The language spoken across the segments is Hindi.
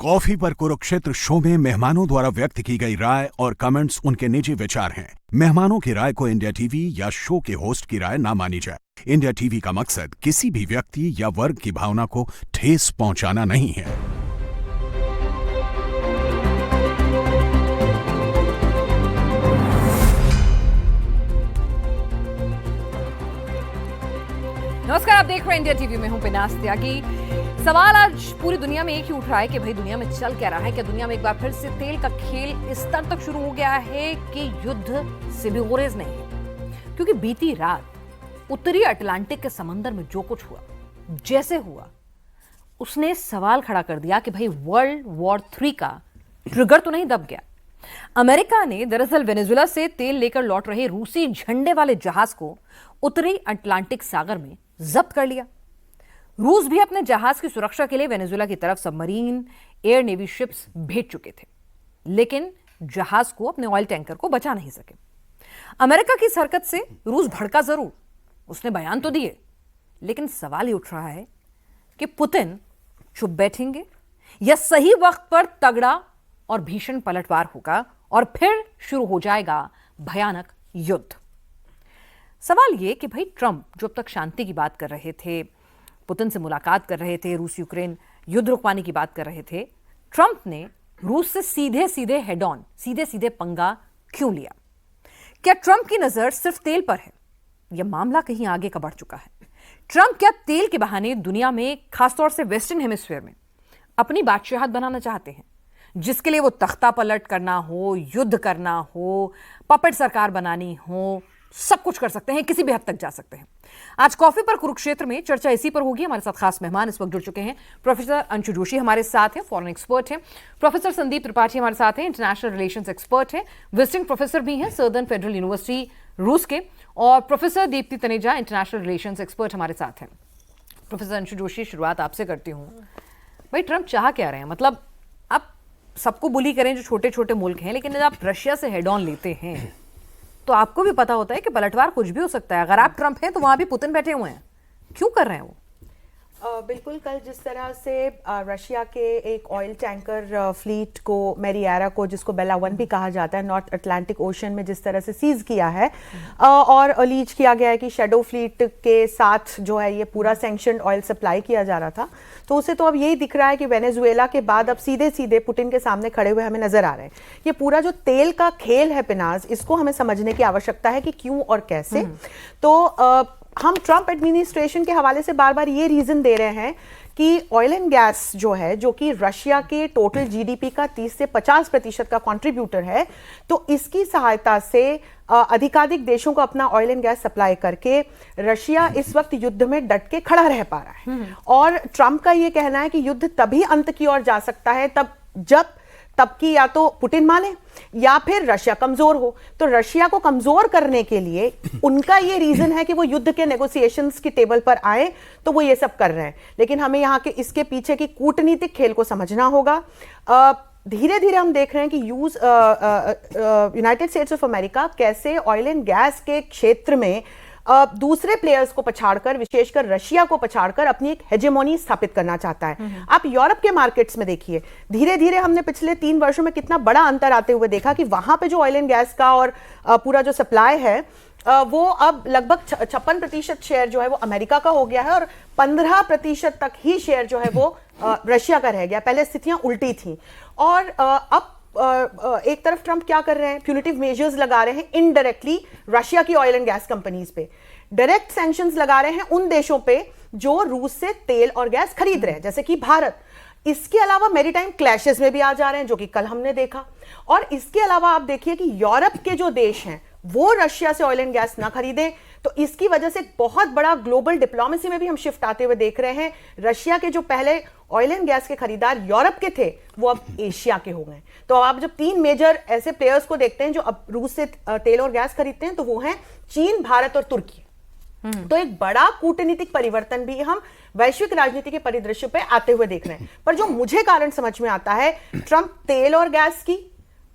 कॉफी पर कुरुक्षेत्र शो में मेहमानों द्वारा व्यक्त की गई राय और कमेंट्स उनके निजी विचार हैं। मेहमानों की राय को इंडिया टीवी या शो के होस्ट की राय ना मानी जाए। इंडिया टीवी का मकसद किसी भी व्यक्ति या वर्ग की भावना को ठेस पहुंचाना नहीं है। नमस्कार, आप देख रहे हैं इंडिया टीवी में हूं पिनास त्यागी। सवाल आज पूरी दुनिया में एक ही उठ रहा है कि भाई दुनिया में चल क्या रहा है। क्या दुनिया में एक बार फिर से तेल का खेल इस स्तर तक शुरू हो गया है कि युद्ध से भी गुरेज नहीं है? क्योंकि बीती रात उत्तरी अटलांटिक के समंदर में जो कुछ हुआ, जैसे हुआ, उसने सवाल खड़ा कर दिया कि भाई वर्ल्ड वॉर 3 का ट्रिगर तो नहीं दब गया। अमेरिका ने दरअसल वेनेजुएला से तेल लेकर लौट रहे रूसी झंडे वाले जहाज को उत्तरी अटलांटिक सागर में जब्त कर लिया। रूस भी अपने जहाज की सुरक्षा के लिए वेनेजुएला की तरफ सबमरीन एयर नेवी शिप्स भेज चुके थे, लेकिन जहाज को, अपने ऑयल टैंकर को बचा नहीं सके। अमेरिका की इस हरकत से रूस भड़का जरूर, उसने बयान तो दिए, लेकिन सवाल ये उठ रहा है कि पुतिन चुप बैठेंगे या सही वक्त पर तगड़ा और भीषण पलटवार होगा और फिर शुरू हो जाएगा भयानक युद्ध। सवाल यह कि भाई ट्रंप जो अब तक शांति की बात कर रहे थे, पुतिन से मुलाकात कर रहे थे, रूस यूक्रेन युद्ध रुकवाने की बात कर रहे थे, ट्रंप ने रूस से सीधे सीधे हेड ऑन, सीधे सीधे पंगा क्यों लिया? क्या ट्रंप की नजर सिर्फ तेल पर है? यह मामला कहीं आगे का बढ़ चुका है। ट्रंप क्या तेल के बहाने दुनिया में, खासतौर से वेस्टर्न हेमिस्फीयर में, अपनी बादशाहत बनाना चाहते हैं, जिसके लिए वो तख्ता पलट करना हो, युद्ध करना हो, पपेट सरकार बनानी हो, सब कुछ कर सकते हैं, किसी भी हद तक जा सकते हैं। आज कॉफी पर कुरुक्षेत्र में चर्चा इसी पर होगी। हमारे साथ खास मेहमान इस वक्त जुड़ चुके हैं। प्रोफेसर अंशु जोशी हमारे साथ हैं, फॉरेन एक्सपर्ट हैं। प्रोफेसर संदीप त्रिपाठी हमारे साथ हैं, इंटरनेशनल रिलेशंस एक्सपर्ट हैं, विजिटिंग प्रोफेसर भी हैं सर्दर्न फेडरल यूनिवर्सिटी रूस के। और professor Deepti Taneja, international relations expert हमारे साथ हैं। प्रोफेसर अंशु जोशी, शुरुआत आपसे करती हूँ। भाई ट्रंप चाह क्या रहे हैं? मतलब आप सबको बुली करें जो छोटे छोटे मुल्क हैं, लेकिन जब आप रशिया से हेड ऑन लेते हैं तो आपको भी पता होता है कि पलटवार कुछ भी हो सकता है। अगर आप ट्रंप हैं तो वहां भी पुतिन बैठे हुए हैं, क्यों कर रहे हैं वो? बिल्कुल, कल जिस तरह से रशिया के एक ऑयल टैंकर फ्लीट को, मैरियारा को, जिसको बेला 1 भी कहा जाता है, नॉर्थ अटलांटिक ओशन में जिस तरह से सीज किया है और अलीज किया गया है कि शेडो फ्लीट के साथ जो है ये पूरा सैंक्शनड ऑयल सप्लाई किया जा रहा था, तो उसे तो अब यही दिख रहा है कि वेनेजुएला के बाद अब सीधे सीधे पुतिन के सामने खड़े हुए हमें नजर आ rहे हैं। ये पूरा जो तेल का खेल है पिनाज, इसको हमें समझने की आवश्यकता है कि क्यों और कैसे। तो हम ट्रंप एडमिनिस्ट्रेशन के हवाले से बार बार ये रीजन दे रहे हैं कि ऑयल एंड गैस जो है, जो कि रशिया के टोटल जीडीपी का 30 से 50% का कंट्रीब्यूटर है, तो इसकी सहायता से अधिकाधिक देशों को अपना ऑयल एंड गैस सप्लाई करके रशिया इस वक्त युद्ध में डट के खड़ा रह पा रहा है। और ट्रंप का ये कहना है कि युद्ध तभी अंत की ओर जा सकता है तब की या तो पुतिन माने या फिर रशिया कमजोर हो। तो रशिया को कमजोर करने के लिए उनका ये रीजन है कि वो युद्ध के नेगोशिएशंस की टेबल पर आए, तो वो ये सब कर रहे हैं। लेकिन हमें यहाँ के इसके पीछे की कूटनीतिक खेल को समझना होगा। धीरे धीरे हम देख रहे हैं कि यूनाइटेड स्टेट्स ऑफ अमेरिका कैसे ऑयल एंड गैस के क्षेत्र में दूसरे प्लेयर्स को पछाड़कर, विशेषकर रशिया को पछाड़कर, अपनी एक हेजेमोनी स्थापित करना चाहता है। आप यूरोप के मार्केट्स में देखिए, धीरे धीरे हमने पिछले 3 वर्षों में कितना बड़ा अंतर आते हुए देखा कि वहां पे जो ऑयल एंड गैस का और पूरा जो सप्लाई है वो अब लगभग 56% शेयर जो है वो अमेरिका का हो गया है और 15% तक ही शेयर जो है वो रशिया का रह गया। पहले स्थितियां उल्टी थी। और अब एक तरफ ट्रंप क्या कर रहे हैं? प्यूनिटिव मेजर्स लगा रहे हैं इनडायरेक्टली रशिया की ऑयल एंड गैस कंपनीज पे। डायरेक्ट सैंक्शंस लगा रहे हैं उन देशों पे जो रूस से तेल और गैस खरीद रहे हैं, जैसे कि भारत। इसके अलावा मैरीटाइम क्लैशेस में भी आ जा रहे हैं, जो कि कल हमने देखा। और इसके अलावा आप देखिए कि यूरोप के जो देश हैं वो रशिया से ऑयल एंड गैस ना खरीदें, तो इसकी वजह से बहुत बड़ा ग्लोबल डिप्लोमेसी में भी हम शिफ्ट आते हुए देख रहे हैं। रशिया के जो पहले ऑयल एंड गैस के खरीदार यूरोप के थे, वो अब एशिया के हो गए। तो आप जब 3 मेजर ऐसे प्लेयर्स को देखते हैं जो अब रूस से तेल और गैस खरीदते हैं, तो वो हैं चीन, भारत और तुर्की। तो एक बड़ा कूटनीतिक परिवर्तन भी हम वैश्विक राजनीति के परिदृश्य पे आते हुए देख रहे हैं। पर जो मुझे कारण समझ में आता है, ट्रंप तेल और गैस की,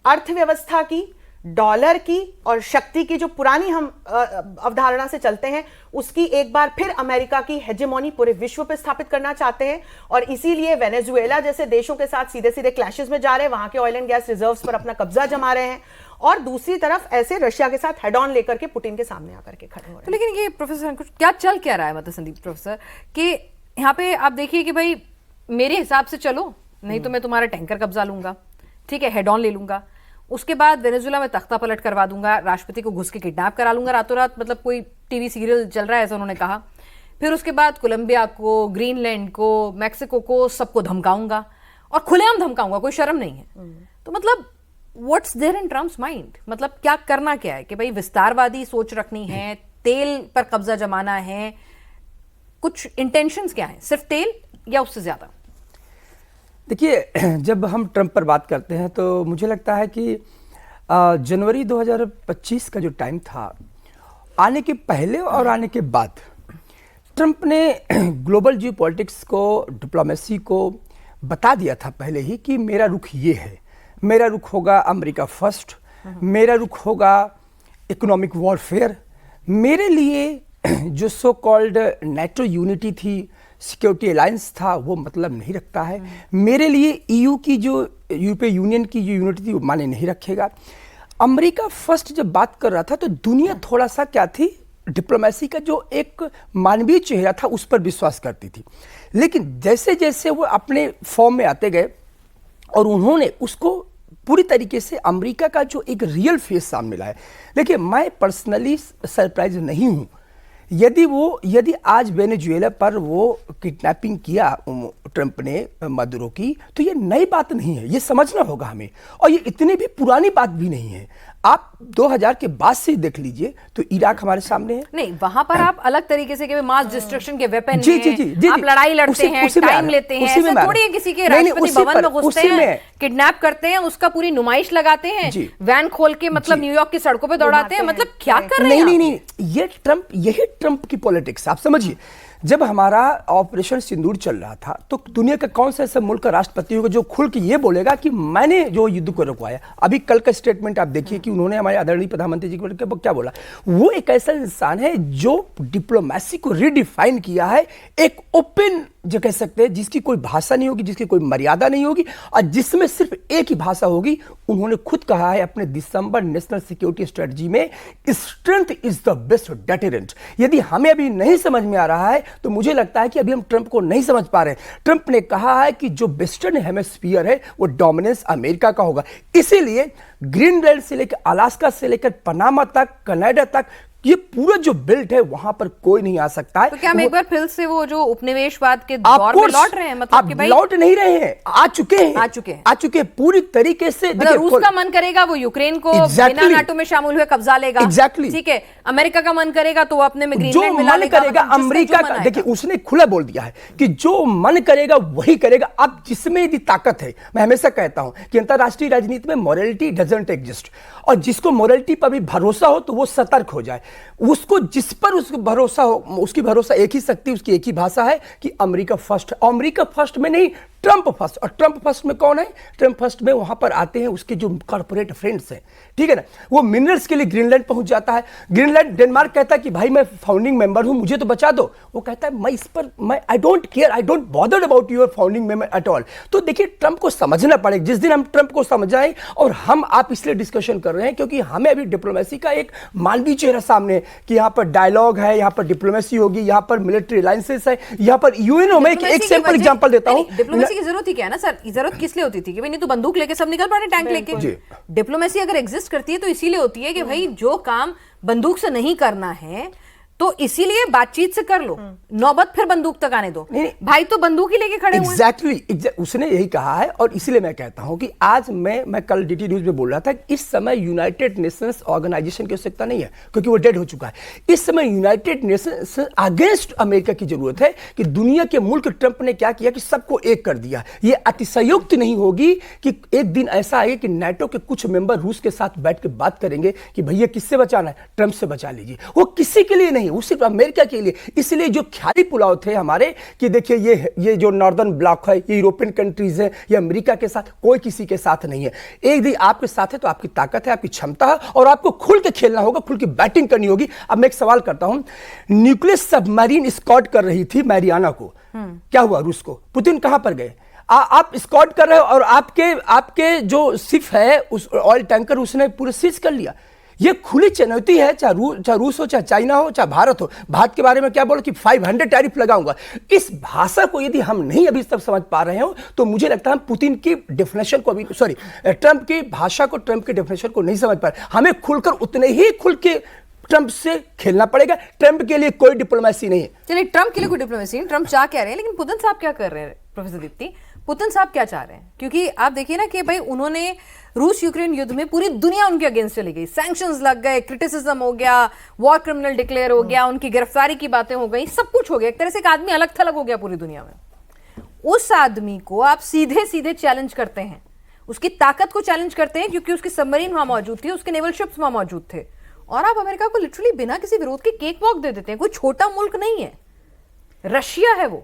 अर्थव्यवस्था की, डॉलर की और शक्ति की जो पुरानी हम अवधारणा से चलते हैं, उसकी एक बार फिर अमेरिका की हेजेमोनी पूरे विश्व पे स्थापित करना चाहते हैं। और इसीलिए वेनेजुएला जैसे देशों के साथ सीधे सीधे क्लैशेस में जा रहे हैं, वहां के ऑयल एंड गैस रिजर्व्स पर अपना कब्जा जमा रहे हैं, और दूसरी तरफ ऐसे रशिया के साथ हेड ऑन लेकर के पुतिन के सामने आकर के खड़े हो रहे हैं। तो लेकिन ये प्रोफेसर क्या चल क्या रहा है, मतलब संदीप प्रोफेसर, कि यहाँ पे आप देखिए कि भाई मेरे हिसाब से चलो, नहीं तो मैं तुम्हारा टैंकर कब्जा लूंगा, ठीक है, हेड ऑन ले लूंगा, उसके बाद वेनेजुएला में तख्ता पलट करवा दूंगा, राष्ट्रपति को घुस के किडनैप करा लूंगा रातों रात, मतलब कोई टीवी सीरियल चल रहा है ऐसा उन्होंने कहा। फिर उसके बाद कोलंबिया को, ग्रीनलैंड को, मैक्सिको को, सबको धमकाऊंगा, और खुलेआम धमकाऊंगा, कोई शर्म नहीं है। तो मतलब what's there in Trump's mind, मतलब क्या करना क्या है, कि भाई विस्तारवादी सोच रखनी है, तेल पर कब्जा जमाना है, कुछ इंटेंशंस क्या है, सिर्फ तेल या उससे ज्यादा? देखिए, जब हम ट्रंप पर बात करते हैं तो मुझे लगता है कि जनवरी 2025 का जो टाइम था, आने के पहले और आने के बाद ट्रंप ने ग्लोबल जियो पॉलिटिक्स को, डिप्लोमेसी को बता दिया था पहले ही कि मेरा रुख ये है, मेरा रुख होगा अमेरिका फर्स्ट, मेरा रुख होगा इकोनॉमिक वॉरफेयर, मेरे लिए जो सो कॉल्ड नेटो यूनिटी थी, सिक्योरिटी अलायंस था, वो मतलब नहीं रखता है, मेरे लिए ईयू की जो यूरोपियन यूनियन की जो यूनिटी थी वो माने नहीं रखेगा। अमेरिका फर्स्ट जब बात कर रहा था तो दुनिया थोड़ा सा क्या थी, डिप्लोमेसी का जो एक मानवीय चेहरा था उस पर विश्वास करती थी। लेकिन जैसे जैसे वो अपने फॉर्म में आते गए और उन्होंने उसको पूरी तरीके से अमेरिका का जो एक रियल फेस सामने लाया। देखिए, मैं पर्सनली सरप्राइज नहीं हूं यदि आज वेनेजुएला पर वो किडनैपिंग किया ट्रंप ने मदुरो की, तो ये नई बात नहीं है, ये समझना होगा हमें, और ये इतनी भी पुरानी बात भी नहीं है। आप 2000 के बाद से देख लीजिए तो इराक हमारे सामने है। नहीं, वहां पर आप अलग तरीके से मास डिस्ट्रक्शन के वेपन जी, जी, जी, जी, आप लड़ाई लड़ते हैं, टाइम लेते हैं, ऐसे थोड़ी है किसी के राष्ट्रपति भवन में घुसते हैं, किडनैप करते हैं, उसका पूरी नुमाइश लगाते हैं, वैन खोल के मतलब न्यूयॉर्क की सड़कों पे दौड़ाते हैं, मतलब क्या कर रहे हैं? नहीं, यही ट्रंप की पॉलिटिक्स। आप समझिए, जब हमारा ऑपरेशन सिंदूर चल रहा था तो दुनिया का कौन सा ऐसा मुल्क का राष्ट्रपति होगा जो खुल के ये बोलेगा कि मैंने जो युद्ध को रुकवाया। अभी कल का स्टेटमेंट आप देखिए कि उन्होंने हमारे आदरणीय प्रधानमंत्री जी को क्या बोला। वो एक ऐसा इंसान है जो डिप्लोमेसी को रिडिफाइन किया है, एक ओपन जो कह सकते हैं, जिसकी कोई भाषा नहीं होगी, जिसकी कोई मर्यादा नहीं होगी, और जिसमें सिर्फ एक ही भाषा होगी। उन्होंने खुद कहा है अपने दिसंबर नेशनल सिक्योरिटी स्ट्रेटजी में, strength is the best deterrent. यदि हमें अभी नहीं समझ में आ रहा है तो मुझे लगता है कि अभी हम ट्रंप को नहीं समझ पा रहे। ट्रंप ने कहा है कि जो वेस्टर्न हेमिस्फीयर है वो डोमिनेंस अमेरिका का होगा, इसीलिए ग्रीनलैंड से लेकर अलास्का से लेकर पनामा तक, कनाडा तक, ये पूरा जो बेल्ट है वहां पर कोई नहीं आ सकता है। तो क्या हम एक बार फिर से वो जो उपनिवेशवाद के दौर में लौट रहे हैं? मतलब कि भाई लौट नहीं रहे हैं, आ चुके हैं पूरी तरीके से। मतलब रूस का मन करेगा वो यूक्रेन को बिना नाटो में शामिल हुए कब्जा लेगा, ठीक है। अमेरिका का मन करेगा तो वो अपने में ग्रीनलैंड मिला लेगा। करेगा अमेरिका का, देखिए उसने खुला बोल दिया है कि जो मन करेगा वही करेगा। अब जिसमें यदि ताकत है, मैं हमेशा कहता हूं कि अंतरराष्ट्रीय राजनीति में मोरालिटी डजंट एग्जिस्ट, और जिसको मोरालिटी पर भी भरोसा हो तो वो सतर्क हो जाए। उसको जिस पर उसको भरोसा हो, उसकी भरोसा एक ही शक्ति, उसकी एक ही भाषा है कि अमेरिका फर्स्ट। अमेरिका फर्स्ट में नहीं, ट्रंप फर्स्ट। और ट्रंप फर्स्ट में कौन है? ट्रंप फर्स्ट में वहां पर आते हैं उसके जो कॉर्पोरेट फ्रेंड्स हैं, ठीक है ना। वो मिनरल्स के लिए ग्रीनलैंड पहुंच जाता है। ग्रीनलैंड, डेनमार्क कहता है कि भाई मैं फाउंडिंग मेंबर हूं, मुझे तो बचा दो। वो कहता है मैं इस पर I don't care, I don't bothered about your founding member at all. तो देखिए, ट्रंप को समझना पड़ेगा। जिस दिन हम ट्रंप को समझाएं, और हम आप इसलिए डिस्कशन कर रहे हैं क्योंकि हमें अभी डिप्लोमेसी का एक मानवीय चेहरा सामने, कि यहाँ पर डायलॉग है, यहाँ पर डिप्लोमेसी होगी, यहाँ पर मिलिट्री अलायंसेस है, यहाँ पर यूएनओ में। एक सिंपल एग्जांपल देता हूं। डिप्लोमेसी की जरूरत क्या है ना सर, जरूरत किस लिए होती थी कि भाई नहीं तो बंदूक लेके सब निकल पड़े टैंक लेके। डिप्लोमेसी अगर एग्जिस्ट करती है तो इसीलिए होती है कि भाई जो काम बंदूक से नहीं करना है तो इसीलिए बातचीत से कर लो, नौबत फिर बंदूक तक आने दो। भाई तो बंदूक ही लेके खड़े हुए हैं। एग्जैक्टली, उसने यही कहा है। और इसीलिए मैं कहता हूं कि आज मैं कल डीटी न्यूज में बोल रहा था कि इस समय यूनाइटेड नेशंस ऑर्गेनाइजेशन की आवश्यकता नहीं है क्योंकि वो डेड हो चुका है। इस समय यूनाइटेड नेशंस अगेंस्ट अमेरिका की जरूरत है कि दुनिया के मुल्क, ट्रंप ने क्या किया कि सबको एक कर दिया। ये अतिशयोक्ति नहीं होगी कि एक दिन ऐसा आएगा कि नाटो के कुछ मेंबर रूस के साथ बैठ के बात करेंगे कि भैया किससे बचाना है, ट्रंप से बचा लीजिए। वो किसी के लिए नहीं नहीं है, वो सिर्फ अमेरिका के लिए। इसलिए जो ख्याली पुलाव थे हमारे कि देखिए ये जो नॉर्दर्न ब्लॉक है, ये यूरोपियन कंट्रीज है, ये अमेरिका के साथ, कोई किसी के साथ नहीं है। एक दिन आपके साथ है तो आपकी ताकत है, आपकी क्षमता है, और आपको खुल के खेलना होगा, खुल के बैटिंग करनी होगी। अब मैं एक सवाल करता हूं, न्यूक्लियर सबमरीन स्कॉट कर रही थी मैरियाना को, क्या हुआ रूस को? पुतिन कहां पर गए? आप स्कॉट कर रहे हो और आपके जो शिप है, उस ऑयल टैंकर उसने पूरे सीज कर लिया। ये खुली चुनौती है, चाहे रूस हो, चाहे चाइना हो, चाहे भारत हो। भारत के बारे में क्या बोलो कि 500 टैरिफ लगाऊंगा। इस भाषा को यदि हम नहीं अभी तक समझ पा रहे हो तो मुझे लगता है हम पुतिन की डेफिनेशन को अभी, सॉरी, ट्रंप की भाषा को, ट्रंप की डेफिनेशन को नहीं समझ पा रहे। हमें खुलकर उतने ही खुल के ट्रंप से खेलना पड़ेगा। ट्रंप के लिए कोई डिप्लोमेसी नहीं है। चलिए, ट्रंप के लिए कोई डिप्लोमेसी नहीं, ट्रंप चाह क्या रहे हैं, लेकिन पुतिन साहब क्या कर रहे हैं? प्रोफेसर दीप्ति, पुतिन साहब क्या चाह रहे हैं? क्योंकि आप देखिए ना कि भाई उन्होंने रूस यूक्रेन युद्ध में पूरी दुनिया उनके अगेंस्ट चली गई, सैंक्शंस लग गए, क्रिटिसिज्म हो गया, वॉर क्रिमिनल डिक्लेयर हो गया, उनकी गिरफ्तारी की बातें हो गई, सब कुछ हो गया। एक तरह से एक आदमी अलग थलग हो गया पूरी दुनिया में। उस आदमी को आप सीधे सीधे चैलेंज करते हैं, उसकी ताकत को चैलेंज करते हैं, क्योंकि उसकी सबमरीन वहां मौजूद थी, उसके नेवल शिप्स वहां मौजूद थे, और आप अमेरिका को लिटरली बिना किसी विरोध के केक वॉक दे देते हैं। कोई छोटा मुल्क नहीं है, रशिया है वो।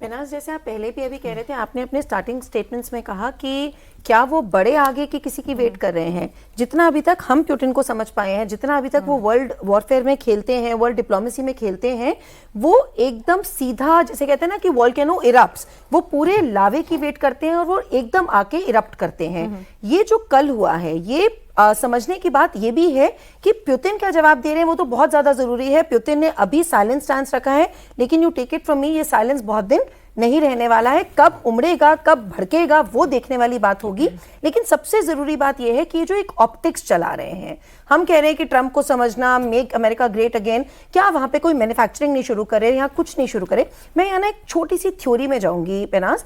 बेनाज, जैसे आप पहले भी अभी कह रहे थे, आपने अपने स्टार्टिंग स्टेटमेंट्स में कहा कि क्या वो बड़े आगे की किसी की वेट कर रहे हैं। जितना अभी तक हम पुतिन को समझ पाए हैं, जितना अभी तक वो वर्ल्ड वॉरफेयर में खेलते हैं, वर्ल्ड डिप्लोमेसी में खेलते हैं, वो एकदम सीधा, जैसे कहते हैं ना कि वोल्केनो इरप्ट्स, वो पूरे लावे की वेट करते हैं और वो एकदम आके इरप्ट करते हैं। ये जो कल हुआ है, ये समझने की बात ये भी है कि पुतिन क्या जवाब दे रहे हैं वो तो बहुत ज्यादा जरूरी है। पुतिन ने अभी साइलेंस स्टैंस रखा है, लेकिन you take it from me, ये साइलेंस बहुत दिन नहीं रहने वाला है। कब उमड़ेगा, कब भड़केगा, वो देखने वाली बात होगी। लेकिन सबसे जरूरी बात यह है कि जो एक ऑप्टिक्स चला रहे हैं, हम कह रहे हैं कि ट्रंप को समझना, मेक अमेरिका ग्रेट अगेन, क्या वहां पे कोई मैन्युफैक्चरिंग नहीं शुरू करे, यहाँ कुछ नहीं शुरू करे? मैं यहाँ ना एक छोटी सी थ्योरी में जाऊंगी पेनास।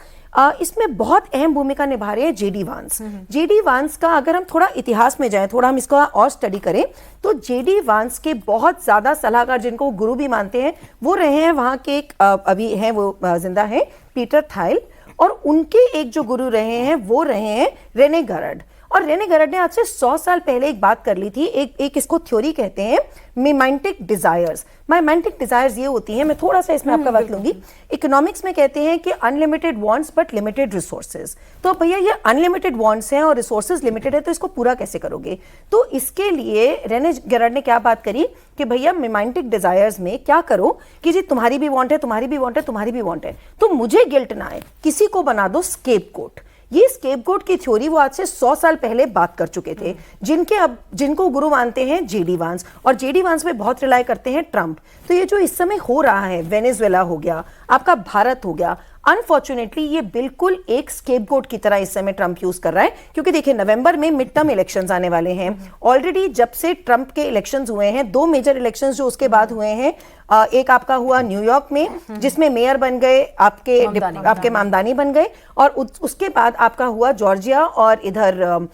इसमें बहुत अहम भूमिका निभा रहे हैं जेडी वांस। जेडी वांस का अगर हम थोड़ा इतिहास में जाएं, थोड़ा हम इसको और स्टडी करें, तो जेडी वांस के बहुत ज्यादा सलाहकार, जिनको वो गुरु भी मानते हैं, वो रहे हैं वहां के एक अभी हैं वो जिंदा हैं, पीटर थाइल, और उनके एक जो गुरु रहे हैं वो रहे हैं रेने गरड। और रेने गरड ने आज से 100 साल पहले एक बात कर ली थी, एक इसको थ्योरी कहते हैं मिमेंटिक डिजायर्स। मिमेंटिक डिजायर्स ये होती हैं, मैं थोड़ा सा इसमें आपका वक्त लूंगी। इकोनॉमिक्स में कहते हैं कि unlimited wants but limited resources. तो भैया ये अनलिमिटेड वांट्स हैं और रिसोर्सेज लिमिटेड है, तो इसको पूरा कैसे करोगे? तो इसके लिए रेने गरड ने क्या बात करी कि भैया मिमेंटिक डिजायर्स में क्या करो कि जी तुम्हारी भी वांट है, तुम्हारी भी वांट है, तुम्हारी भी वांट है, तो मुझे गिल्ट ना आए, किसी को बना दो स्केपगोट। ये स्केपगोट की थ्योरी वो आज से 100 साल पहले बात कर चुके थे, जिनको गुरु मानते हैं जेडी वांस, और जेडी वांस पे बहुत रिलाई करते हैं ट्रंप। तो ये जो इस समय हो रहा है, वेनेजुएला हो गया, आपका भारत हो गया, अनफॉर्चुनेटली ये बिल्कुल एक स्केपगोट की तरह इस समय ट्रंप यूज कर रहा है। क्योंकि देखिए नवंबर में मिड टर्म इलेक्शंस आने वाले हैं। ऑलरेडी जब से ट्रंप के इलेक्शंस हुए हैं, 2 मेजर इलेक्शंस जो उसके बाद हुए हैं, एक आपका हुआ न्यूयॉर्क में जिसमें मेयर बन गए आपके मामदानी बन गए, और उसके बाद आपका हुआ जॉर्जिया और इधर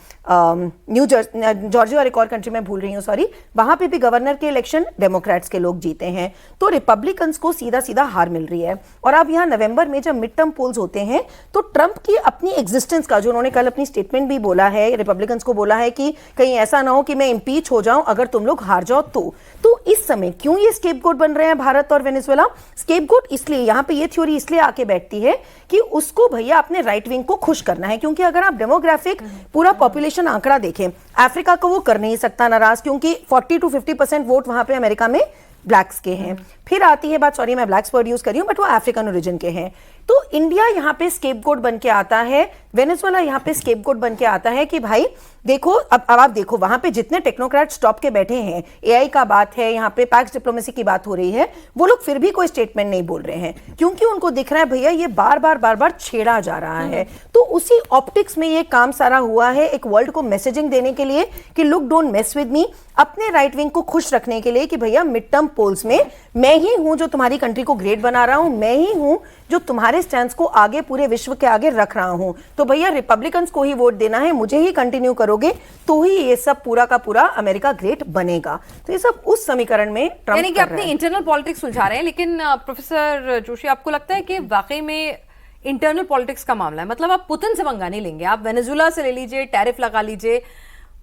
जॉर्जिया और एक और कंट्री में भूल रही हूँ, सॉरी, वहां पे भी गवर्नर के इलेक्शन डेमोक्रेट्स के लोग जीते हैं। तो रिपब्लिकन्स को सीधा सीधा हार मिल रही है। और अब यहाँ नवंबर में जब मिड टर्म पोल्स होते हैं तो ट्रंप की अपनी एग्जिस्टेंस का, जो उन्होंने कल अपनी स्टेटमेंट भी बोला है, रिपब्लिकन्स को बोला है कि कहीं ऐसा ना हो कि मैं इंपीच हो जाऊं अगर तुम लोग हार जाओ तो इस समय क्यों ये स्केपगोट बन रहे हैं भारत और वेनेजुएला? स्केपगोट इसलिए, यहाँ पे ये थ्योरी इसलिए आके बैठती है कि उसको भैया अपने राइट विंग को खुश करना है। क्योंकि अगर आप डेमोग्राफिक पूरा पॉपुलेशन आंकड़ा देखें, अफ्रीका को वो कर नहीं सकता नाराज, क्योंकि 40 to 50% वोट वहां पे अमेरिका में ब्लैक्स के हैं। फिर आती है बात, सॉरी मैं ब्लैक्स वर्ड यूज कर रही हूं, बट वो अफ्रीकन ओरिजिन के हैं। तो इंडिया यहाँ पे स्केपगोट बन के आता है, वेनेजुएला यहाँ पे स्केपगोट बन के आता है कि भाई देखो, अब आप देखो वहां पे जितने टेक्नोक्रेट स्टॉप के बैठे हैं, एआई का बात है, यहाँ पे पैक्स डिप्लोमेसी की बात हो रही है, वो लोग फिर भी कोई स्टेटमेंट नहीं बोल रहे हैं, क्योंकि उनको दिख रहा है भैया ये बार बार छेड़ा जा रहा है। तो उसी ऑप्टिक्स में ये काम सारा हुआ है, एक वर्ल्ड को मैसेजिंग देने के लिए कि look don't mess with me, अपने राइट विंग को खुश रखने के लिए कि भैया मिड टर्म पोल्स में मैं ही हूं जो तुम्हारी कंट्री को ग्रेट बना रहा हूं, मैं ही हूं जो तुम्हारे स्टैंड को आगे पूरे विश्व के आगे रख रहा हूं। तो भैया रिपब्लिकन्स को ही वोट देना है, मुझे ही कंटिन्यू करोगे तो ही ये सब पूरा का पूरा अमेरिका ग्रेट बनेगा। तो ये सब उस समीकरण में ट्रंप यानी कि अपनी इंटरनल पॉलिटिक्स सुलझा रहे हैं। लेकिन प्रोफेसर जोशी, आपको लगता है कि वाकई में इंटरनल पॉलिटिक्स का मामला है? मतलब आप पुतिन से पंगा नहीं लेंगे, आप वेनेजुएला से ले लीजिए, टैरिफ लगा लीजिए,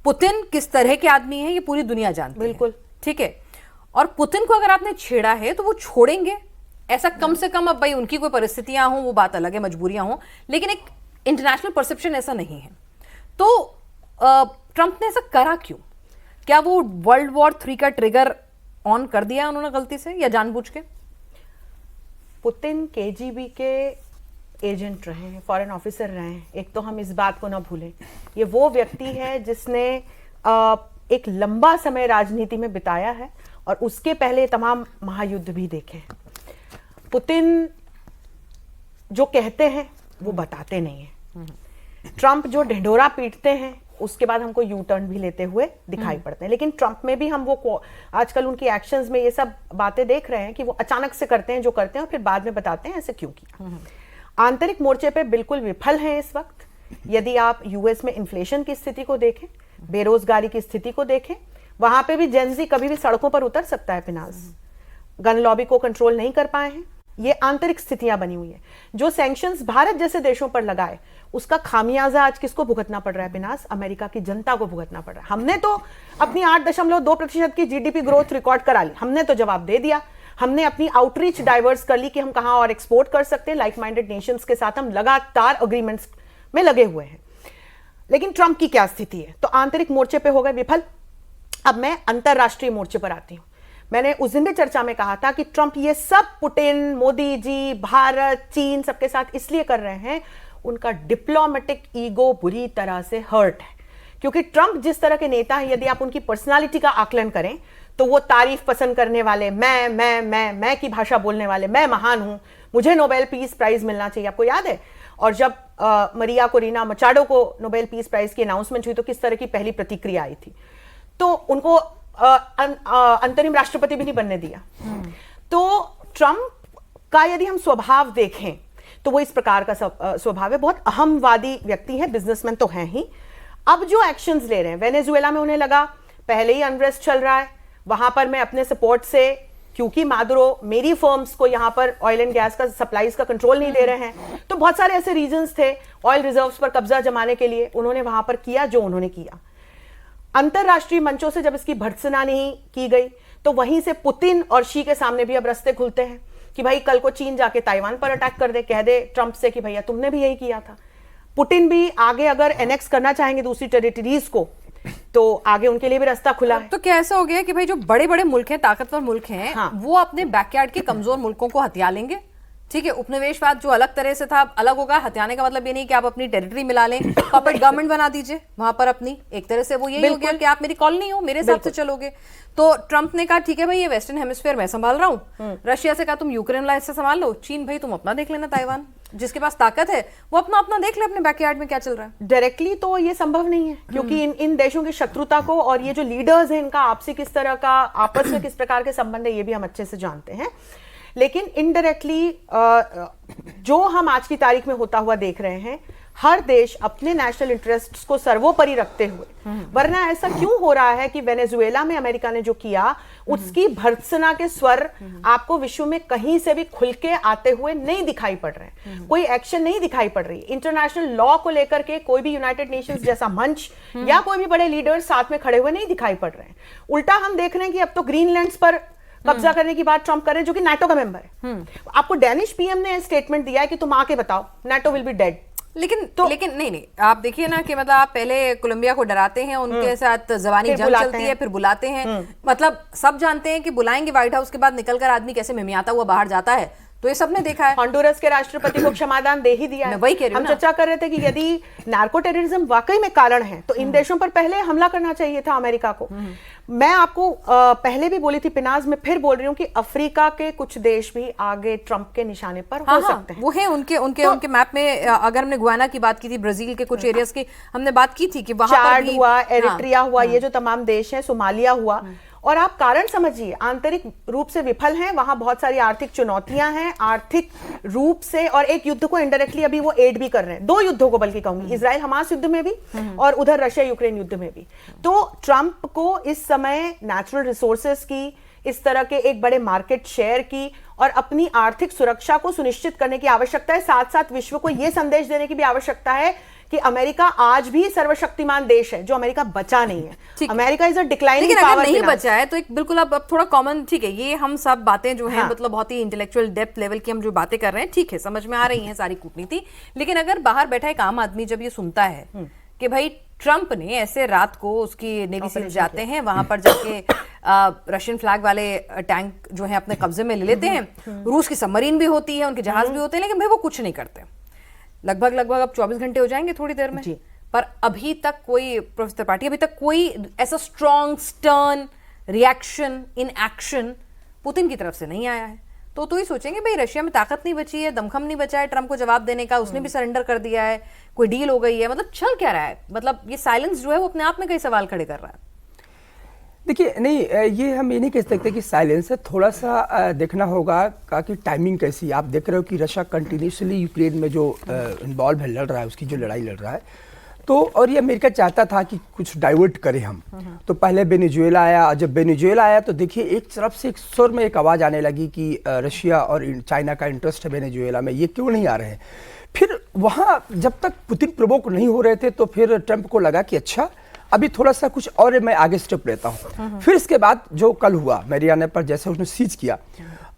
पुतिन किस तरह के आदमी है ये पूरी दुनिया जानती है, बिल्कुल ठीक है। और पुतिन को अगर आपने छेड़ा है तो वो छोड़ेंगे ऐसा कम से कम? अब भाई उनकी कोई परिस्थितियां हों वो बात अलग है, मजबूरियां हों, लेकिन एक इंटरनेशनल परसेप्शन ऐसा नहीं है। तो ट्रंप ने ऐसा करा क्यों? क्या वो वर्ल्ड वॉर 3 का ट्रिगर ऑन कर दिया उन्होंने गलती से या जानबूझ के? पुतिन केजीबी के एजेंट रहे हैं, फॉरेन ऑफिसर रहे हैं। एक तो हम इस बात को ना भूलें, ये वो व्यक्ति है जिसने एक लंबा समय राजनीति में बिताया है और उसके पहले तमाम महायुद्ध भी देखे हैं। पुतिन जो कहते हैं वो बताते नहीं हैं। ट्रंप जो ढिंढोरा पीटते हैं उसके बाद हमको यू टर्न भी लेते हुए दिखाई पड़ते हैं। लेकिन ट्रंप में भी हम वो आजकल उनकी एक्शंस में ये सब बातें देख रहे हैं कि वो अचानक से करते हैं जो करते हैं और फिर बाद में बताते हैं ऐसे क्यों किया। आंतरिक मोर्चे पे बिल्कुल विफल हैं इस वक्त। यदि आप यूएस में इन्फ्लेशन की स्थिति को देखें, बेरोजगारी की स्थिति को देखें, वहां पे भी जेनजी कभी भी सड़कों पर उतर सकता है। पिनाज गन लॉबी को कंट्रोल नहीं कर पाए हैं। ये आंतरिक स्थितियां बनी हुई है। जो सैंक्शंस भारत जैसे देशों पर लगाए उसका खामियाजा आज किसको भुगतना पड़ रहा है? पिनास, अमेरिका की जनता को भुगतना पड़ रहा है। हमने तो अपनी 8.2% की जीडीपी ग्रोथ रिकॉर्ड करा ली, हमने तो जवाब दे दिया। हमने अपनी आउटरीच डाइवर्स कर ली कि हम कहां और एक्सपोर्ट कर सकते हैं। लाइक माइंडेड नेशंस के साथ हम लगातार अग्रीमेंट्स में लगे हुए हैं। लेकिन ट्रंप की क्या स्थिति है? तो आंतरिक मोर्चे पे हो गए विफल। अब मैं अंतरराष्ट्रीय मोर्चे पर आती हूं। मैंने उस दिन भी चर्चा में कहा था कि ट्रंप ये सब पुतिन, मोदी जी, भारत, चीन सबके साथ इसलिए कर रहे हैं, उनका डिप्लोमेटिक ईगो बुरी तरह से हर्ट है। क्योंकि ट्रंप जिस तरह के नेता हैं, यदि आप उनकी पर्सनालिटी का आकलन करें तो वो तारीफ पसंद करने वाले, मैं की भाषा बोलने वाले, मैं महान हूं, मुझे नोबेल पीस प्राइज मिलना चाहिए। आपको याद है? और जब मरिया कोरिना मचाडो को नोबेल पीस प्राइज की अनाउंसमेंट हुई तो किस तरह की पहली प्रतिक्रिया आई थी? तो उनको अंतरिम राष्ट्रपति भी नहीं बनने दिया। तो ट्रंप का यदि हम स्वभाव देखें तो वो इस प्रकार का स्वभाव है। बहुत अहमवादी व्यक्ति है, बिजनेसमैन तो हैं ही। अब जो एक्शंस ले रहे हैं, वेनेजुएला में उन्हें लगा पहले ही अनरेस्ट चल रहा है, वहां पर मैं अपने सपोर्ट से, क्योंकि मादुरो मेरी फर्म्स को यहां पर ऑयल एंड गैस का सप्लाईज का कंट्रोल नहीं दे रहे हैं, तो बहुत सारे ऐसे रीजंस थे ऑयल रिजर्व्स पर कब्जा जमाने के लिए। उन्होंने वहां पर किया जो उन्होंने किया। अंतरराष्ट्रीय मंचों से जब इसकी भर्त्सना नहीं की गई तो वहीं से पुतिन और शी के सामने भी अब रास्ते खुलते हैं कि भाई कल को चीन जाके ताइवान पर अटैक कर दे, कह दे ट्रंप से कि भैया तुमने भी यही किया था। पुतिन भी आगे अगर एनेक्स करना चाहेंगे दूसरी टेरिटरीज को तो आगे उनके लिए भी रास्ता खुला है। तो क्या ऐसा हो गया कि भाई जो बड़े बड़े मुल्क हैं, ताकतवर मुल्क हैं, हाँ। वो अपने बैकयार्ड के कमजोर मुल्कों को हथिया लेंगे? ठीक है, उपनिवेशवाद जो अलग तरह से था अलग होगा। हथियाने का मतलब ये नहीं कि आप अपनी टेरिटरी मिला लें, पपेट गवर्नमेंट बना दीजिए वहां पर अपनी। एक तरह से वो यही हो गया कि आप मेरी कॉलोनी हो, मेरे हिसाब से चलोगे। तो ट्रंप ने कहा ठीक है भाई ये वेस्टर्न हेमिस्फीयर मैं संभाल रहा हूँ। रशिया से कहा तुम यूक्रेन ला इससे संभाल लो। चीन भाई तुम अपना देख लेना, ताइवान जिसके पास ताकत है वो अपना अपना देख ले अपने बैकयार्ड में क्या चल रहा है। डायरेक्टली तो ये संभव नहीं है क्योंकि इन देशों की शत्रुता को और ये जो लीडर्स हैं इनका आपसी किस तरह का आपस में किस प्रकार के संबंध है ये भी हम अच्छे से जानते हैं। लेकिन इनडायरेक्टली जो हम आज की तारीख में होता हुआ देख रहे हैं, हर देश अपने नेशनल इंटरेस्ट्स को सर्वोपरि रखते हुए, वरना ऐसा क्यों हो रहा है कि वेनेजुएला में अमेरिका ने जो किया उसकी भर्त्सना के स्वर आपको विश्व में कहीं से भी खुल के आते हुए नहीं दिखाई पड़ रहे हैं। कोई एक्शन नहीं दिखाई पड़ रही। इंटरनेशनल लॉ को लेकर के कोई भी यूनाइटेड नेशंस जैसा मंच या कोई भी बड़े लीडर्स साथ में खड़े हुए नहीं दिखाई पड़ रहे हैं। उल्टा हम देख रहे हैं कि अब तो ग्रीनलैंड पर कब्जा करने की बात ट्रंप कर रहे हैं जो कि नाटो का मेंबर है। आपको डेनिश पीएम ने स्टेटमेंट दिया है कि तुम आके बताओ नाटो विल बी डेड। लेकिन नहीं आप देखिए ना कि मतलब आप पहले कोलंबिया को डराते हैं, उनके साथ जबानी जंग चलती है, फिर बुलाते हैं। मतलब सब जानते हैं कि बुलाएंगे व्हाइट हाउस के बाद निकलकर आदमी कैसे मिमियाता हुआ बाहर जाता है, तो ये सबने देखा है। हॉन्डुरस के राष्ट्रपति को क्षमादान दे ही दिया है। वही कह रही हूं हम चर्चा कर रहे थे कि यदि नार्को टेररिज्म वाकई में कारण है तो इन देशों पर पहले हमला करना चाहिए था अमेरिका को। मैं आपको पहले भी बोली थी पिनाज, में फिर बोल रही हूँ कि अफ्रीका के कुछ देश भी आगे ट्रंप के निशाने पर हो सकते हैं। वो है उनके मैप में। अगर हमने गुयाना की बात की थी, ब्राजील के कुछ एरियाज की हमने बात की थी कि वहां पर भी हुआ, एरिट्रिया हुआ, ये जो तमाम देश हैं, सोमालिया हुआ। और आप कारण समझिए, आंतरिक रूप से विफल हैं, वहां बहुत सारी आर्थिक चुनौतियां हैं आर्थिक रूप से, और एक युद्ध को इनडायरेक्टली अभी वो एड भी कर रहे हैं, 2 युद्धों को बल्कि कहूंगी, इजराइल हमास युद्ध में भी और उधर रशिया यूक्रेन युद्ध में भी। तो ट्रंप को इस समय नेचुरल रिसोर्सेस की, इस तरह के एक बड़े मार्केट शेयर की और अपनी आर्थिक सुरक्षा को सुनिश्चित करने की आवश्यकता है। साथ साथ विश्व को यह संदेश देने की भी आवश्यकता है कि अमेरिका आज भी सर्वशक्तिमान देश है, जो अमेरिका बचा नहीं है। ठीक है। अमेरिका इज अ डिक्लाइनिंग लेकिन पावर। अगर नहीं बचा है तो एक बिल्कुल अब थोड़ा कॉमन, ठीक है, ये हम सब बातें जो हैं मतलब बहुत ही इंटेलेक्चुअल डेप्थ लेवल की हम जो बातें कर रहे हैं, ठीक है, समझ में आ रही हैं सारी कूटनीति। लेकिन अगर बाहर बैठा एक आम आदमी जब ये सुनता है कि भाई ट्रंप ने ऐसे रात को उसकी नेवी सील जाते हैं, वहां पर जाके रशियन फ्लैग वाले टैंक जो है अपने कब्जे में ले लेते हैं, रूस की सबमरीन भी होती है, उनके जहाज भी होते हैं, लेकिन भाई वो कुछ नहीं करते। लगभग अब 24 घंटे हो जाएंगे थोड़ी देर में, पर अभी तक कोई, प्रोफेसर त्रिपाठी, अभी तक कोई ऐसा strong stern reaction in action Putin की तरफ से नहीं आया है। तो ही सोचेंगे भाई रशिया में ताकत नहीं बची है, दमखम नहीं बचा है ट्रंप को जवाब देने का, उसने भी सरेंडर कर दिया है, कोई डील हो गई है, मतलब चल क्या रहा है? मतलब ये साइलेंस जो है वो अपने आप में कई सवाल खड़े कर रहा है। देखिए, नहीं, ये हम ये नहीं कह सकते कि साइलेंस है, थोड़ा सा देखना होगा कि टाइमिंग कैसी है। आप देख रहे हो कि रशिया कंटिन्यूसली यूक्रेन में जो इन्वॉल्व है, लड़ रहा है, उसकी जो लड़ाई लड़ रहा है, तो और ये अमेरिका चाहता था कि कुछ डाइवर्ट करें हम। तो पहले वेनेजुएला आया, और जब वेनेजुएला आया तो देखिए एक तरफ से एक सुर में एक आवाज़ आने लगी कि रशिया और चाइना का इंटरेस्ट है वेनेजुएला में, ये क्यों नहीं आ रहे हैं। फिर वहाँ जब तक पुतिन प्रवोक नहीं हो रहे थे तो फिर ट्रंप को लगा कि अच्छा अभी थोड़ा सा कुछ और मैं आगे स्टेप लेता हूँ। फिर इसके बाद जो कल हुआ मेरियाना पर, जैसे उसने सीज किया,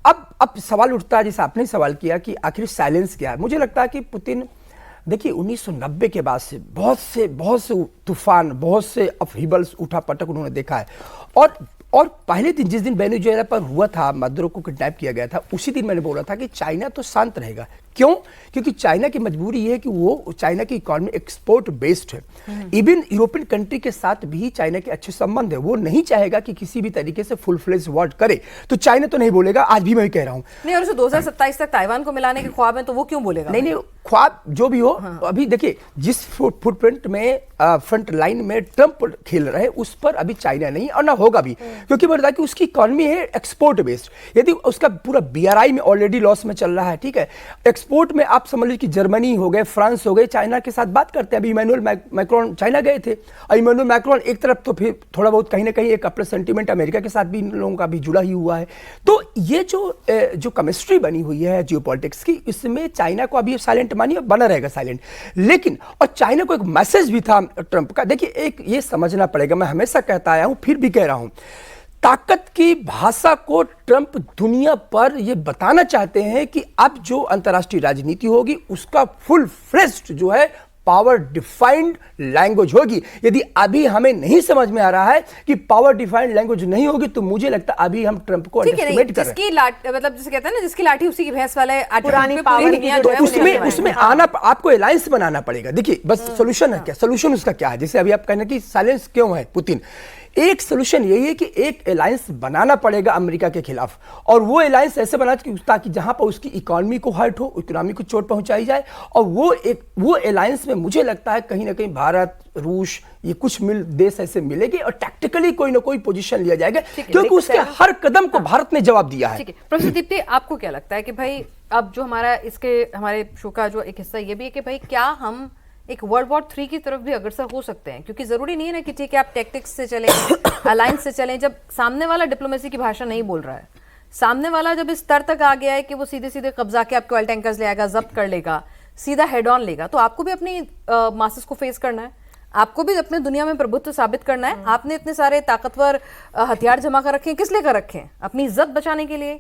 अब सवाल उठता है, जैसे आपने सवाल किया कि आखिर साइलेंस क्या है। मुझे लगता है कि पुतिन, देखिए 1990 के बाद से बहुत से तूफान, बहुत से अपहीबल्स, उठापटक उन्होंने देखा है। और पहले दिन जिस दिन वेनेजुएला पर हुआ था, मदुरो को किडनैप किया गया था, उसी दिन मैंने बोला था कि चाइना तो शांत रहेगा। क्यों? क्योंकि चाइना की मजबूरी ये है कि वो, चाइना की इकोनॉमी एक्सपोर्ट बेस्ड है। इवन यूरोपियन कंट्री के साथ भी चाइना के अच्छे संबंध है, वो नहीं चाहेगा कि किसी भी तरीके से फुल फ्लेज वॉर करे। तो चाइना तो नहीं बोलेगा, आज भी मैं कह रहा हूँ। नहीं, और उसे 2027 तक ताइवान को मिलाने के ख्वाब है, तो वो क्यों बोलेगा? नहीं, ख्वाब जो भी हो, अभी देखिए जिस फुटप्रिंट में फ्रंट लाइन में ट्रंप खेल रहे हैं, उस पर अभी चाइना नहीं और ना होगा भी, क्योंकि मैं बता कि उसकी इकोनॉमी है एक्सपोर्ट बेस्ड। यदि उसका पूरा BRI में ऑलरेडी लॉस में चल रहा है, ठीक है, एक्सपोर्ट में आप समझ लीजिए कि जर्मनी हो गए, फ्रांस हो गए, चाइना के साथ बात करते हैं। अभी इमैनुअल मैक्रोन चाइना गए थे, और इमैनुअल मैक्रोन एक तरफ तो फिर थोड़ा बहुत कहीं ना कहीं एक अपना सेंटीमेंट अमेरिका के साथ भी इन लोगों का भी जुड़ा ही हुआ है। तो ये जो केमिस्ट्री बनी हुई है जियोपॉलिटिक्स की, इसमें चाइना को अभी साइलेंट मानिए, बना रहेगा साइलेंट। लेकिन और चाइना को एक मैसेज भी था ट्रंप का। देखिए, एक ये समझना पड़ेगा, मैं हमेशा कहता आया हूं, फिर भी कह रहा हूं, ताकत की भाषा को ट्रंप दुनिया पर यह बताना चाहते हैं कि अब जो अंतर्राष्ट्रीय राजनीति होगी उसका फुल फ्लेज्ड जो है पावर डिफाइंड लैंग्वेज होगी। यदि अभी हमें नहीं समझ में आ रहा है कि पावर डिफाइंड लैंग्वेज नहीं होगी, तो मुझे लगता है अभी हम ट्रंप को अंडरएस्टिमेट कर रहे हैं। जिसकी लाठी, मतलब जिसे कहते हैं ना, जिसकी लाठी उसी की भैंस वाले, पुरानी पावर की तो उसमें आना, आपको अलायंस बनाना पड़ेगा। देखिए, बस सोल्यूशन है क्या? सोल्यूशन उसका क्या है? जैसे अभी आप कहना कि साइलेंस क्यों है पुतिन, एक सोल्यूशन यही है कि एक अलायंस बनाना पड़ेगा अमेरिका के खिलाफ, और वो अलायंस ऐसे बना ताकि जहां पर उसकी इकोनॉमी को हर्ट हो, इकोनॉमी को चोट पहुंचाई जाए, और वो अलायंस में मुझे लगता है कहीं ना कहीं भारत, रूस, ये कुछ देश ऐसे मिलेंगे, और टैक्टिकली कोई ना कोई पोजीशन लिया जाएगा, क्योंकि उसके हर कदम को भारत ने जवाब दिया है। प्रोफेसर दीप्ति, आपको क्या लगता है कि भाई अब जो हमारे शो का जो एक हिस्सा ये भी है कि भाई क्या हम एक वर्ल्ड वॉर 3 की तरफ भी अग्रसर हो सकते हैं? क्योंकि जरूरी नहीं है ना कि ठीक है आप टैक्टिक्स से चलें, अलायंस से चलें, जब सामने वाला डिप्लोमेसी की भाषा नहीं बोल रहा है, सामने वाला जब इस स्तर तक आ गया है कि वो सीधे सीधे कब्जा के आपके ऑयल टैंकर्स ले आएगा, जब्त कर लेगा, सीधा हेड ऑन लेगा, तो आपको भी अपनी मासेस को फेस करना है, आपको भी अपने दुनिया में प्रभुत्व साबित करना है। आपने इतने सारे ताकतवर हथियार जमा कर रखे हैं, किस लिए कर रखे हैं? अपनी इज्जत बचाने के लिए।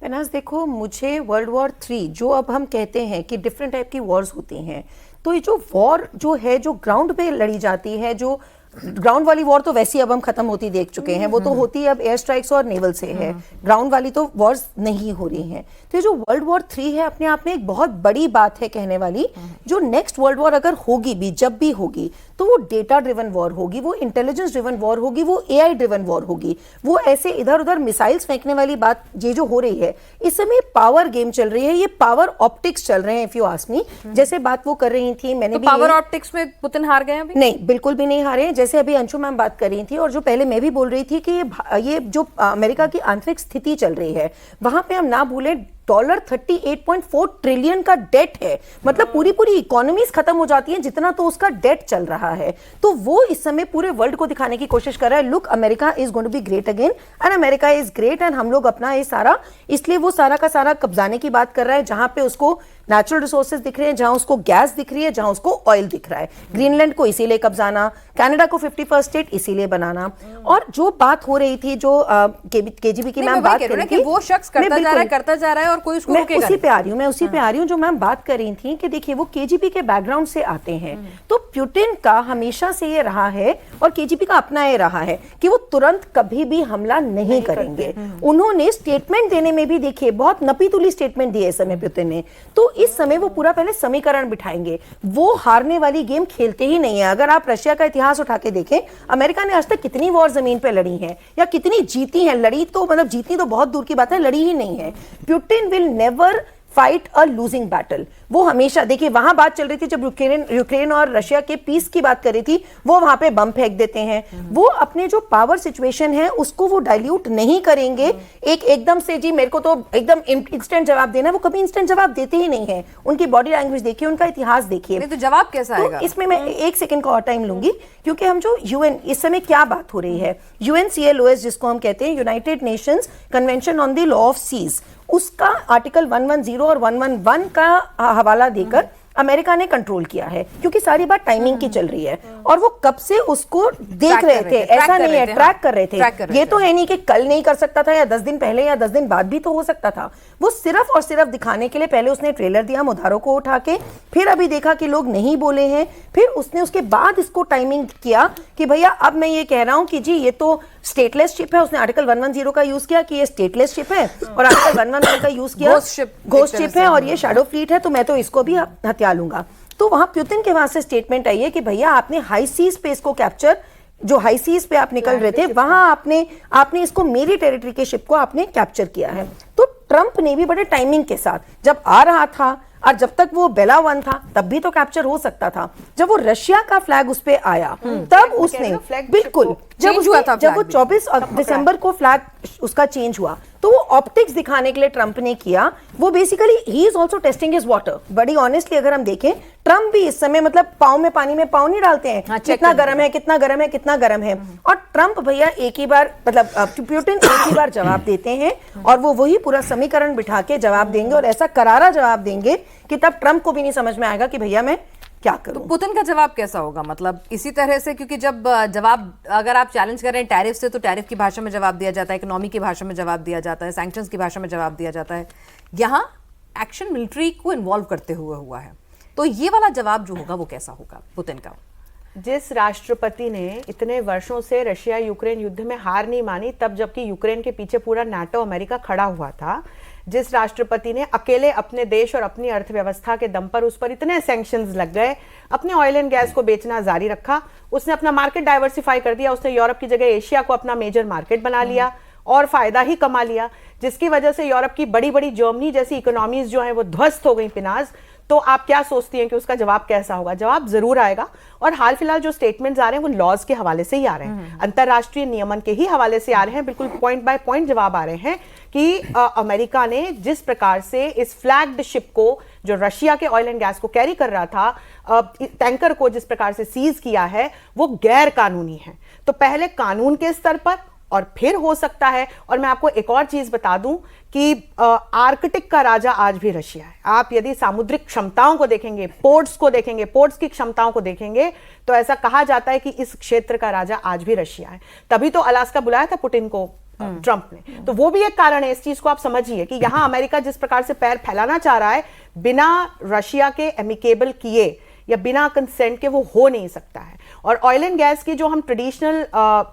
पेनाज, देखो, मुझे वर्ल्ड वॉर 3 जो अब हम कहते हैं कि डिफरेंट टाइप की वॉर्स होती हैं, तो ये जो वॉर जो है, जो ग्राउंड पे लड़ी जाती है, जो ग्राउंड वाली वॉर तो वैसे अब हम खत्म होती देख चुके हैं, वो तो होती है अब एयर स्ट्राइक्स और नेवल से है, ग्राउंड वाली तो वॉर्स नहीं हो रही हैं। तो ये जो वर्ल्ड वॉर 3 है अपने आप में एक बहुत बड़ी बात है कहने वाली। जो नेक्स्ट वर्ल्ड वॉर अगर होगी भी, जब भी होगी, तो वो डेटा ड्रिवन वॉर होगी, वो इंटेलिजेंस ड्रिवन वॉर होगी, वो AI ड्रिवन वॉर होगी। वो ऐसे इधर उधर मिसाइल्स फेंकने वाली बात ये जो हो रही है, इस समय पावर गेम चल रही है, ये पावर ऑप्टिक्स चल रहे हैं। इफ यू आस्क मी, जैसे बात वो कर रही थी, मैंने भी पावर ऑप्टिक्स में पुतिन हार गए अभी? नहीं, बिल्कुल भी नहीं हारे। जैसे अभी अंशु मैम बात कर रही थी, और जो पहले मैं भी बोल रही थी कि ये जो अमेरिका की आंतरिक स्थिति चल रही है, वहां पे हम ना भूले $38.4 ट्रिलियन का डेट है, मतलब पूरी इकोनॉमीज खत्म हो जाती हैं जितना तो उसका डेट चल रहा है। तो वो इस समय पूरे वर्ल्ड को दिखाने की कोशिश कर रहा है, look, America is going to be great again, and America is great, and हम लोग अपना ये सारा, इसलिए वो सारा का सारा कब्जाने की बात कर रहा है, जहां पे उसको नेचुरल रिसोर्सेज दिख रहे हैं, जहां उसको गैस दिख रही है, जहां उसको ऑयल दिख रहा है। ग्रीनलैंड को इसीलिए कब्जाना, कनाडा को 51st स्टेट इसीलिए बनाना। और जो बात हो रही थी, जो केजीबी की मैम बात कर रही थी, वो शख्स करता जा रहा है और कोई उसको रोकेगा नहीं। उसी पे आ रही हूँ जो मैम बात कर रही थी कि देखिए वो केजीबी के बैकग्राउंड से आते हैं। तो पुतिन का हमेशा से ये रहा है और केजीबी का अपना ये रहा है कि वो तुरंत कभी भी हमला नहीं करेंगे। उन्होंने स्टेटमेंट देने में भी देखिए बहुत नपीतुली स्टेटमेंट दिए इस समय पुतिन ने। तो इस समय वो पूरा पहले समीकरण बिठाएंगे, वो हारने वाली गेम खेलते ही नहीं है। अगर आप रशिया का इतिहास उठा के देखें, अमेरिका ने आज तक कितनी वॉर जमीन पे लड़ी है या कितनी जीती है, लड़ी तो मतलब जीतनी तो बहुत दूर की बात है, लड़ी ही नहीं है। Putin will never fight a losing battle. वो हमेशा देखिए वहां बात चल रही थी जब यूक्रेन और रशिया के पीस की बात कर रही थी, वो वहां पे बम फेंक देते हैं। वो अपने जो पावर सिचुएशन है उसको वो डाइल्यूट नहीं करेंगे एकदम से जी मेरे को तो एकदम इंस्टेंट जवाब देना, वो कभी इंस्टेंट जवाब देते ही नहीं है। उनकी बॉडी लैंग्वेज देखिए, उनका इतिहास देखिए। तो जवाब कैसा आएगा? इसमें मैं 1 सेकंड का और टाइम लूंगी, क्योंकि हम जो यूएन इस समय क्या बात हो रही है, यूएनसीएलओएस जिसको हम कहते हैं, United Nations Convention on the law of seas, उसका आर्टिकल 110 और 111 का हवाला देकर अमेरिका ने कंट्रोल किया है, क्योंकि सारी बात टाइमिंग की चल रही है। और वो कब से उसको देख रहे थे, ऐसा नहीं है, ट्रैक कर रहे थे। ये तो है नहीं कि कल नहीं कर सकता था या 10 दिन पहले या 10 दिन बाद भी तो हो सकता था। वो सिर्फ और सिर्फ दिखाने के लिए पहले उसने ट्रेलर दिया मुधारों को उठा के, फिर अभी देखा कि लोग नहीं बोले हैं, फिर उसने उसके बाद इसको टाइमिंग किया कि भैया अब मैं ये कह रहा हूं कि जी ये तो स्टेटलेस शिप है। उसने आर्टिकल 110 का यूज किया कि ये स्टेटलेस शिप है, और आर्टिकल 111 का यूज किया घोस्ट शिप है और ये शैडो फ्लीट है, तो मैं तो इसको भी हत्या लूंगा। तो वहां पुतिन के वहां से स्टेटमेंट आई है कि भैया आपने हाई सी स्पेस को कैप्चर, जो हाई सीज पे आप निकल रहे थे वहां आपने इसको मेरी टेरिटरी के शिप को आपने कैप्चर किया है। तो ट्रंप ने भी बड़े टाइमिंग के साथ, जब आ रहा था और जब तक वो बेला 1 था तब भी तो कैप्चर हो सकता था। जब वो रशिया का फ्लैग उस पे आया तब उसने बिल्कुल, जब वो 24 दिसंबर को फ्लैग उसका चेंज हुआ, तो वो ऑप्टिक्स दिखाने के लिए ट्रंप ने किया। वो basically he is also testing his water. बड़ी ऑनेस्टली अगर हम देखें, ट्रंप भी इस समय मतलब पाँव में पानी में पाँव नहीं डालते हैं, कितना गर्म है कितना गर्म है कितना गर्म है। और ट्रंप भैया एक ही बार मतलब पुतिन एक ही बार जवाब देते हैं और वो वही पूरा समीकरण बिठा के जवाब देंगे, और ऐसा करारा जवाब देंगे कि तब ट्रंप को भी नहीं समझ में आएगा कि भैया मैं क्या करूं। तो पुतिन का जवाब कैसा होगा? मतलब इसी तरह से, क्योंकि जब जवाब अगर आप चैलेंज कर रहे हैं टैरिफ से, तो टैरिफ की भाषा में जवाब दिया जाता है, इकोनॉमी की भाषा में जवाब दिया जाता है, सैंक्शंस की भाषा में जवाब दिया जाता है। यहाँ एक्शन मिलिट्री को इन्वॉल्व करते हुए हुआ है, तो ये वाला जवाब जो होगा वो कैसा होगा पुतिन का? जिस राष्ट्रपति ने इतने वर्षों से रशिया यूक्रेन युद्ध में हार नहीं मानी, तब जबकि यूक्रेन के पीछे पूरा नाटो अमेरिका खड़ा हुआ था, जिस राष्ट्रपति ने अकेले अपने देश और अपनी अर्थव्यवस्था के दम पर उस पर इतने सैंक्शंस लग गए, अपने ऑयल एंड गैस को बेचना जारी रखा, उसने अपना मार्केट डाइवर्सिफाई कर दिया, उसने यूरोप की जगह एशिया को अपना मेजर मार्केट बना लिया और फायदा ही कमा लिया, जिसकी वजह से यूरोप की बड़ी बड़ी जर्मनी जैसी इकोनॉमीज जो है वो ध्वस्त हो गई पिनाज। तो आप क्या सोचती हैं कि उसका जवाब कैसा होगा? जवाब जरूर आएगा। और हाल फिलहाल जो स्टेटमेंट्स आ रहे हैं वो लॉज के हवाले से ही आ रहे हैं, अंतरराष्ट्रीय नियमन के ही हवाले से आ रहे हैं। बिल्कुल पॉइंट बाय पॉइंट जवाब आ रहे हैं कि अमेरिका ने जिस प्रकार से इस फ्लैग्ड शिप को, जो रशिया के ऑयल एंड गैस को कैरी कर रहा था, टैंकर को जिस प्रकार से सीज किया है, वो गैर कानूनी है। तो पहले कानून के स्तर पर और फिर हो सकता है। और मैं आपको एक और चीज बता दूं कि आर्कटिक का राजा आज भी रशिया है। आप यदि सामुद्रिक क्षमताओं को देखेंगे, पोर्ट्स को देखेंगे, पोर्ट्स की क्षमताओं को देखेंगे, तो ऐसा कहा जाता है कि इस क्षेत्र का राजा आज भी रशिया है। तभी तो अलास्का बुलाया था पुतिन को ट्रंप ने। तो वो भी एक कारण है। इस चीज को आप समझिए कि यहां अमेरिका जिस प्रकार से पैर फैलाना चाह रहा है, बिना रशिया के एमिकेबल किए या बिना कंसेंट के वो हो नहीं सकता है। और ऑयल एंड गैस की जो हम ट्रेडिशनल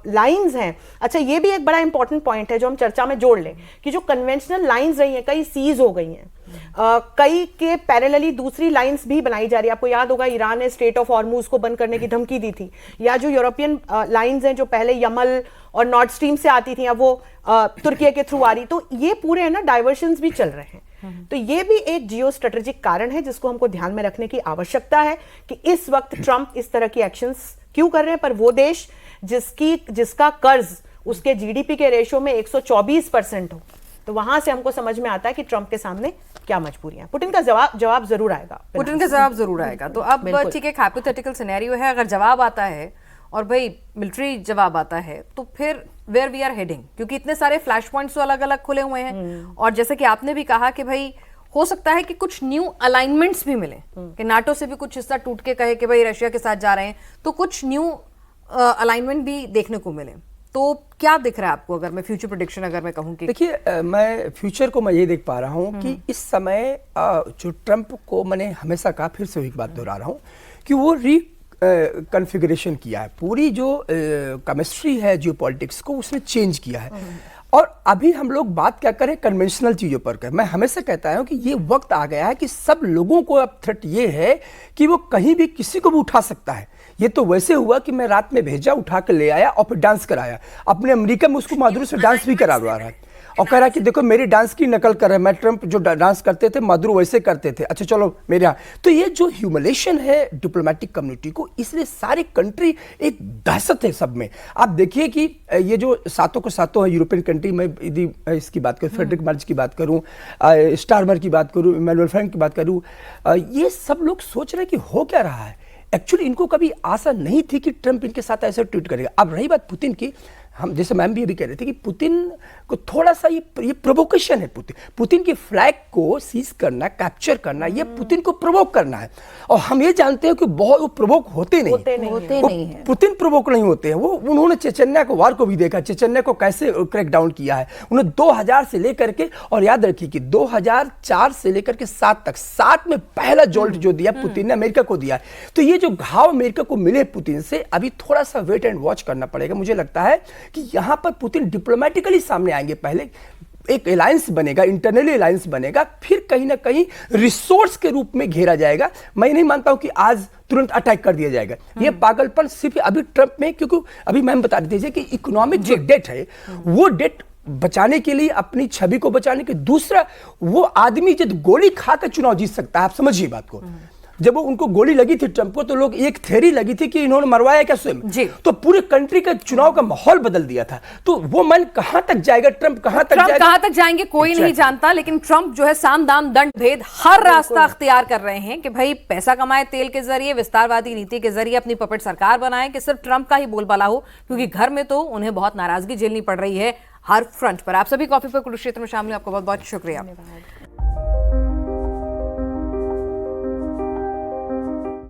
लाइंस हैं, अच्छा ये भी एक बड़ा इंपॉर्टेंट पॉइंट है जो हम चर्चा में जोड़ लें कि जो कन्वेंशनल लाइंस रही हैं, कई सीज हो गई हैं, कई के पैरेलली दूसरी लाइंस भी बनाई जा रही है। आपको याद होगा ईरान ने स्ट्रेट ऑफ हॉर्मुज को बंद करने की धमकी दी थी, या जो यूरोपियन लाइंस हैं जो पहले यमल और नॉर्थ स्ट्रीम से आती थी, अब वो तुर्की के थ्रू आ रही। तो ये पूरे है ना डाइवर्शंस भी चल रहे हैं। तो ये भी एक जियो स्ट्रेटेजिक कारण है जिसको हमको ध्यान में रखने की आवश्यकता है कि इस वक्त ट्रंप इस तरह की एक्शंस क्यों कर रहे हैं। पर वो देश जिसका कर्ज उसके जीडीपी के रेशो में 124% हो, तो वहां से हमको समझ में आता है कि ट्रंप के सामने क्या मजबूरियां। पुतिन का जवाब जरूर आएगा। पुतिन का जवाब जरूर आएगा। तो अब ठीक है, हाइपोथेटिकल सिनेरियो है, अगर जवाब आता है और भाई मिलिट्री जवाब आता है, तो फिर वेयर वी आर हेडिंग, क्योंकि इतने सारे फ्लैश पॉइंट्स तो अलग अलग खुले हुए हैं। और जैसे कि आपने भी कहा कि भाई हो सकता है कि कुछ न्यू अलाइनमेंट्स भी मिले, कि नाटो से भी कुछ हिस्सा टूट के कहे कि भाई रशिया के साथ जा रहे हैं, तो कुछ न्यू अलाइनमेंट भी देखने को मिले। तो क्या दिख रहा है आपको, अगर मैं फ्यूचर प्रेडिक्शन अगर मैं कहूँ कि? देखिए, मैं फ्यूचर को मैं ये देख पा रहा हूँ कि इस समय जो ट्रंप को मैंने हमेशा कहा, फिर से वही बात दोहरा रहा हूँ कि वो कॉन्फ़िगरेशन किया है, पूरी जो केमिस्ट्री है जियोपॉलिटिक्स को उसने चेंज किया है। और अभी हम लोग बात क्या करें कन्वेंशनल चीज़ों पर करें। मैं हमेशा कहता हूं कि ये वक्त आ गया है कि सब लोगों को अब थ्रेट ये है कि वो कहीं भी किसी को भी उठा सकता है। ये तो वैसे हुआ कि मैं रात में भेजा, उठा के ले आया और फिर डांस कराया। अपने अमेरिका में उसको माधुरी से डांस भी करा रहा है और कह रहा है कि देखो मेरी डांस की नकल कर रहे हैं, मैं ट्रंप जो डांस करते थे माधुरी वैसे करते थे, अच्छा चलो मेरे यहाँ। तो ये जो ह्यूमिलेशन है डिप्लोमेटिक कम्युनिटी को, इसलिए सारी कंट्री एक दहशत है सब में। आप देखिए कि ये जो सातों को सातों है यूरोपियन कंट्री, मैं यदि इसकी बात करूँ, फ्रेडरिक मर्ज की बात करूँ, स्टारमर की बात करूँ, इमैनुअल फ्रैंक की बात करूँ, ये सब लोग सोच रहे हैं कि हो क्या रहा है। एक्चुअली इनको कभी आशा नहीं थी कि ट्रंप इनके साथ ऐसे ट्वीट करेगा। अब रही बात पुतिन की, हम जैसे मैम भी अभी कह रहे थे कि पुतिन को थोड़ा सा ये प्रोवोकेशन है। पुतिन की फ्लैग को सीज करना, कैप्चर करना, ये पुतिन को प्रोवोक करना है। और हम ये जानते हैं कि बहुत वो प्रोवोक होते नहीं है। पुतिन प्रोवोक नहीं होते हैं। वो उन्होंने चेचन्या को वार को भी देखा, चेचन्या को कैसे क्रैक डाउन किया है उन्होंने 2000 से लेकर के, और याद रखिए कि 2004 से लेकर के 7 तक, 7 में पहला जोल्ट जो दिया पुतिन ने अमेरिका को दिया है। तो ये जो घाव अमेरिका को मिले पुतिन से, अभी थोड़ा सा वेट एंड वॉच करना पड़ेगा। मुझे लगता है कि यहां पर पुतिन डिप्लोमेटिकली सामने आएंगे। पहले एक अलायंस बनेगा, इंटरनली अलायंस बनेगा, फिर कहीं ना कहीं रिसोर्स के रूप में घेरा जाएगा। मैं नहीं मानता हूं कि आज तुरंत अटैक कर दिया जाएगा। ये पागलपन सिर्फ अभी ट्रंप में, क्योंकि अभी मैम बता रही थी कि इकोनॉमिक जो डेट है, वो डेट बचाने के लिए, अपनी छवि को बचाने के, दूसरा वो आदमी जब गोली खाकर चुनाव जीत सकता है। आप समझिए बात को। जब उनको गोली लगी थी ट्रंप को, तो लोग एक थ्योरी लगी थी कि इन्होंने मरवाया क्या स्वयं, तो पूरे कंट्री का चुनाव का माहौल बदल दिया था। तो वो मन कहां तक जाएगा, ट्रंप कहां तक जाएंगे कोई नहीं जानता, लेकिन ट्रंप जो है साम दाम दंड भेद हर रास्ता अख्तियार कर रहे हैं कि भाई पैसा कमाए तेल के जरिए, विस्तारवादी नीति के जरिए अपनी पपेट सरकार बनाए, कि सिर्फ ट्रंप का ही बोलबाला हो, क्योंकि घर में तो उन्हें बहुत नाराजगी झेलनी पड़ रही है हर फ्रंट पर। आप सभी कॉफी पर कुरुक्षेत्र में शामिल, आपको बहुत बहुत शुक्रिया।